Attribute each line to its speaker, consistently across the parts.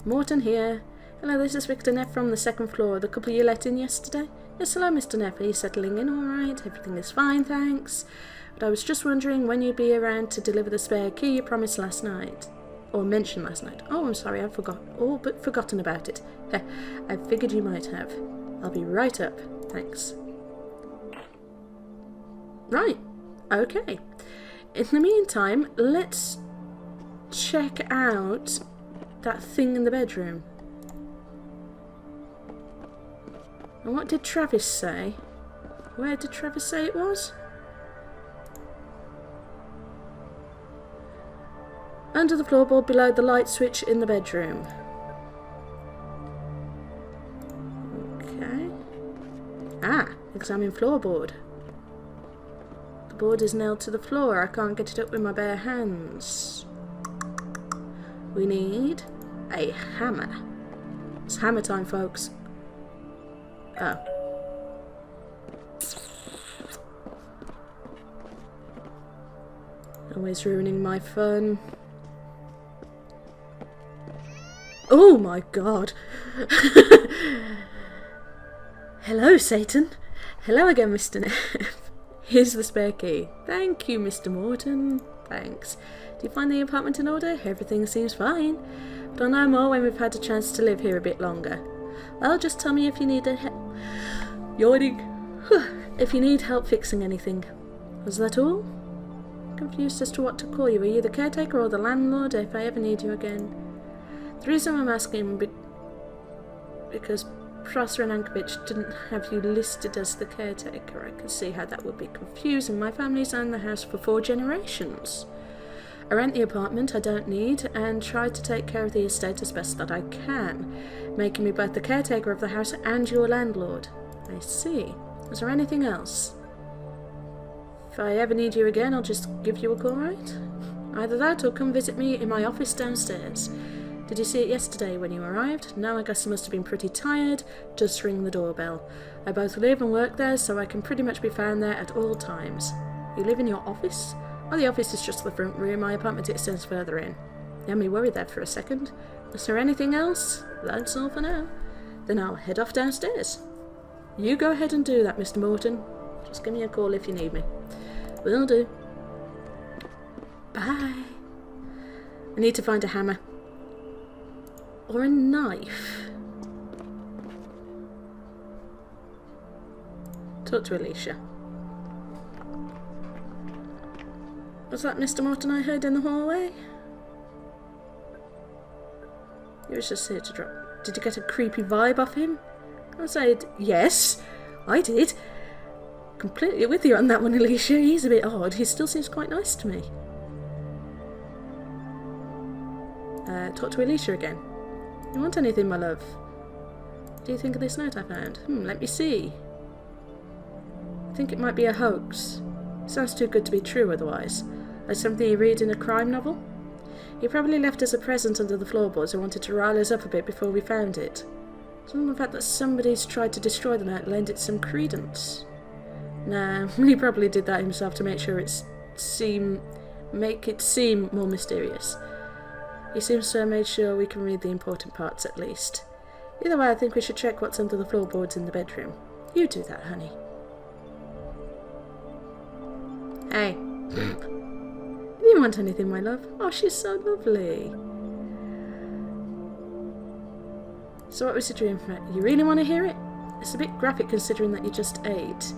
Speaker 1: Morton here. Hello, this is Victor Neff from the second floor. The couple you let in yesterday? Yes, hello, Mr. Neff. Are you settling in all right? Everything is fine, thanks. But I was just wondering when you'd be around to deliver the spare key you promised last night. Or mentioned last night. Oh, I'm sorry, I forgot. All but forgotten about it. I figured you might have. I'll be right up. Thanks. Right. Okay. In the meantime, let's check out that thing in the bedroom. And what did Travis say? Where did Travis say it was? Under the floorboard below the light switch in the bedroom. Okay. Ah, examine floorboard. The board is nailed to the floor. I can't get it up with my bare hands. We need a hammer. It's hammer time, folks. Oh. Always ruining my fun. Oh my god. Hello, Satan. Hello again, Mr. Neff. Here's the spare key. Thank you, Mr. Morton. Thanks. Do you find the apartment in order? Everything seems fine. But I'll know more when we've had a chance to live here a bit longer. Well, just tell me if you need yawning. If you need help fixing anything. Was that all? Confused as to what to call you. Are you the caretaker or the landlord if I ever need you again? The reason I'm asking because Prosser and Ankovich didn't have you listed as the caretaker. I can see how that would be confusing. My family's owned the house for 4 generations. I rent the apartment I don't need and try to take care of the estate as best that I can, making me both the caretaker of the house and your landlord. I see. Is there anything else? If I ever need you again, I'll just give you a call, right? Either that or come visit me in my office downstairs. Did you see it yesterday when you arrived? No, I guess you must have been pretty tired. Just ring the doorbell. I both live and work there, so I can pretty much be found there at all times. You live in your office? Oh, the office is just the front room. My apartment extends further in. You had me worried there for a second. Is there anything else? That's all for now. Then I'll head off downstairs. You go ahead and do that, Mr. Morton. Just give me a call if you need me. Will do. Bye. I need to find a hammer. Or a knife. Talk to Alecia. Was that Mr. Morton I heard in the hallway? He was just here to drop. Did you get a creepy vibe off him? I said, yes, I did. Completely with you on that one, Alecia. He's a bit odd. He still seems quite nice to me. Talk to Alecia again. You want anything, my love? What do you think of this note I found? Let me see. I think it might be a hoax. Sounds too good to be true otherwise. Like something you read in a crime novel? He probably left us a present under the floorboards and wanted to rile us up a bit before we found it. Some of the fact that somebody's tried to destroy the note lend it some credence. Nah, he probably did that himself to make sure make it seem more mysterious. He seems to have made sure we can read the important parts at least. Either way, I think we should check what's under the floorboards in the bedroom. You do that, honey. Hey. You didn't want anything, my love. Oh, she's so lovely. So what was your dream for it? You really want to hear it? It's a bit graphic considering that you just ate.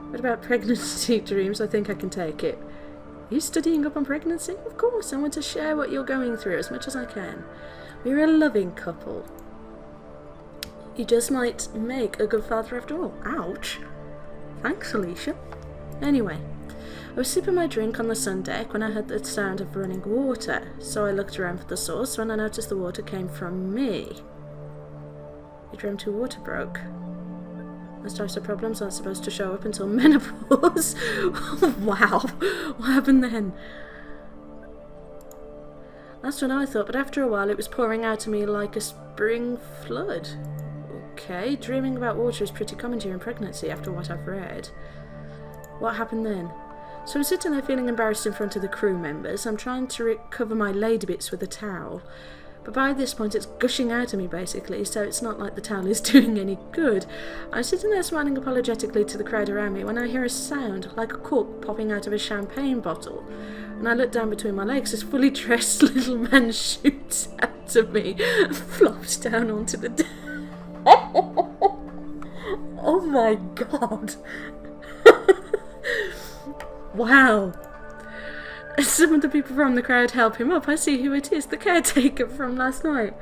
Speaker 1: What about pregnancy dreams? I think I can take it. Are you studying up on pregnancy? Of course, I want to share what you're going through as much as I can. We're a loving couple. You just might make a good father after all. Ouch. Thanks, Alecia. Anyway, I was sipping my drink on the sun deck when I heard the sound of running water, so I looked around for the source when I noticed the water came from me. You dreamt your water broke. Those types of problems aren't supposed to show up until menopause. Wow, what happened then? That's what I thought, but after a while it was pouring out of me like a spring flood. Okay, dreaming about water is pretty common during pregnancy after what I've read. What happened then? So I'm sitting there feeling embarrassed in front of the crew members. I'm trying to recover my lady bits with a towel, but by this point it's gushing out of me basically, so it's not like the towel is doing any good. I'm sitting there smiling apologetically to the crowd around me when I hear a sound like a cork popping out of a champagne bottle. When I look down between my legs, this fully dressed little man shoots out of me, flops down onto the deck. Oh my god. Wow. Some of the people from the crowd help him up. I see who it is, the caretaker from last night.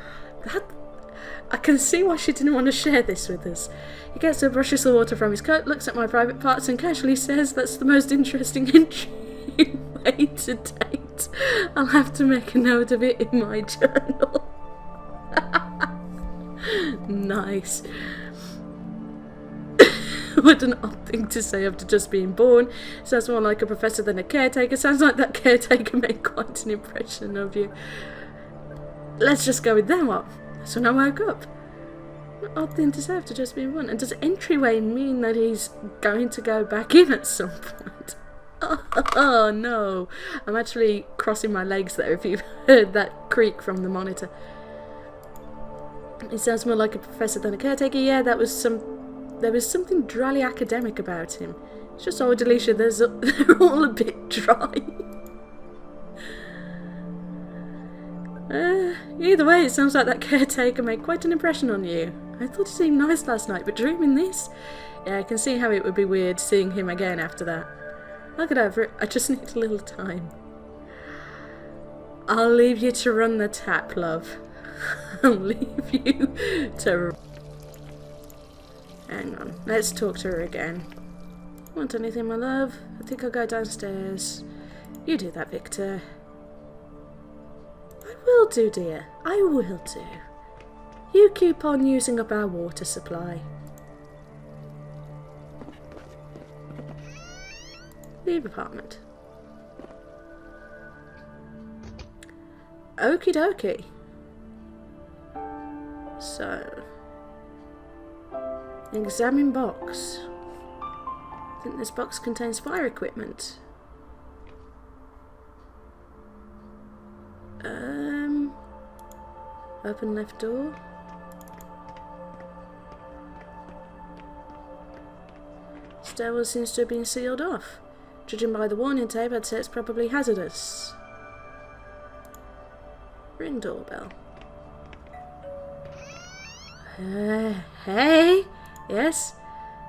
Speaker 1: I can see why she didn't want to share this with us. He gets her, brushes the water from his coat, looks at my private parts and casually says that's the most interesting entry way to date. I'll have to make a note of it in my journal. Nice. What an odd thing to say after just being born. Sounds more like a professor than a caretaker. Sounds like that caretaker made quite an impression of you. Let's just go with them up. That's when I woke up. An odd thing to say after just being born. And does entryway mean that he's going to go back in at some point? Oh no. I'm actually crossing my legs there if you've heard that creak from the monitor. He sounds more like a professor than a caretaker. Yeah, there was something dryly academic about him. It's just, oh, Alecia, they're all a bit dry. Either way, it sounds like that caretaker made quite an impression on you. I thought he seemed nice last night, but dreaming this? Yeah, I can see how it would be weird seeing him again after that. I'll get over it. I just need a little time. I'll leave you to run the tap, love. I'll leave you to... Hang on, let's talk to her again. Want anything, my love? I think I'll go downstairs. You do that, Victor. I will do, dear. I will do. You keep on using up our water supply. Leave apartment. Okie dokie. So... examine box. I think this box contains fire equipment. Open left door. Stairwell seems to have been sealed off. Judging by the warning tape, I'd say it's probably hazardous. Ring doorbell. Hey? Yes?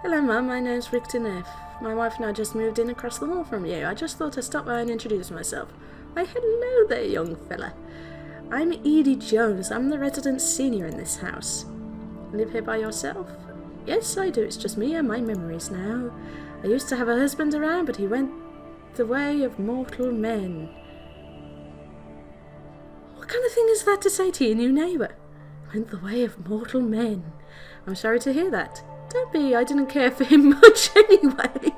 Speaker 1: Hello, Mum. My name's Victor Neff. My wife and I just moved in across the hall from you. I just thought I'd stop by and introduce myself. Why, hello there, young fella. I'm Edie Jones. I'm the resident senior in this house. Live here by yourself? Yes, I do. It's just me and my memories now. I used to have a husband around, but he went the way of mortal men. What kind of thing is that to say to your new neighbour? Went the way of mortal men. I'm sorry to hear that. Don't be, I didn't care for him much anyway.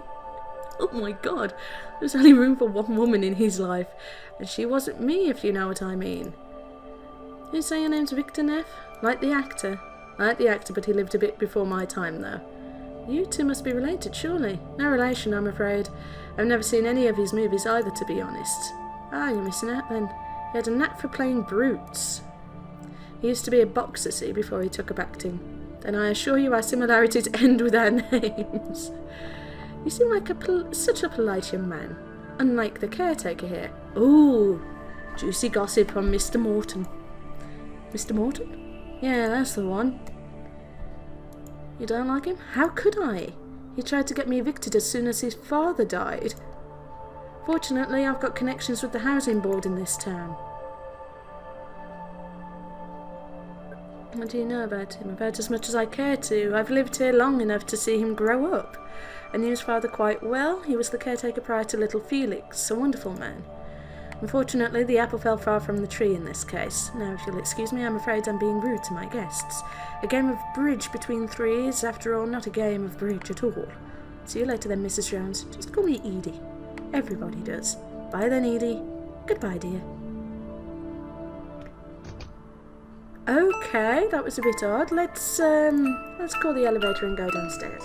Speaker 1: Oh my god, there's only room for one woman in his life, and she wasn't me, if you know what I mean. You say your name's Victor Neff? Like the actor? Like the actor, but he lived a bit before my time, though. You two must be related, surely. No relation, I'm afraid. I've never seen any of his movies either, to be honest. Ah, you're missing out then. He had a knack for playing brutes. He used to be a boxer, see, before he took up acting. Then I assure you our similarities end with our names. You seem like such a polite young man, unlike the caretaker here. Ooh, juicy gossip on Mr. Morton. Mr. Morton? Yeah, that's the one. You don't like him? How could I? He tried to get me evicted as soon as his father died. Fortunately, I've got connections with the housing board in this town. What do you know about him? About as much as I care to. I've lived here long enough to see him grow up. I knew his father quite well. He was the caretaker prior to little Felix, a wonderful man. Unfortunately, the apple fell far from the tree in this case. Now, if you'll excuse me, I'm afraid I'm being rude to my guests. A game of bridge between three is, after all, not a game of bridge at all. See you later then, Mrs. Jones. Just call me Edie. Everybody does. Bye then, Edie. Goodbye, dear. Okay, that was a bit odd. Let's call the elevator and go downstairs.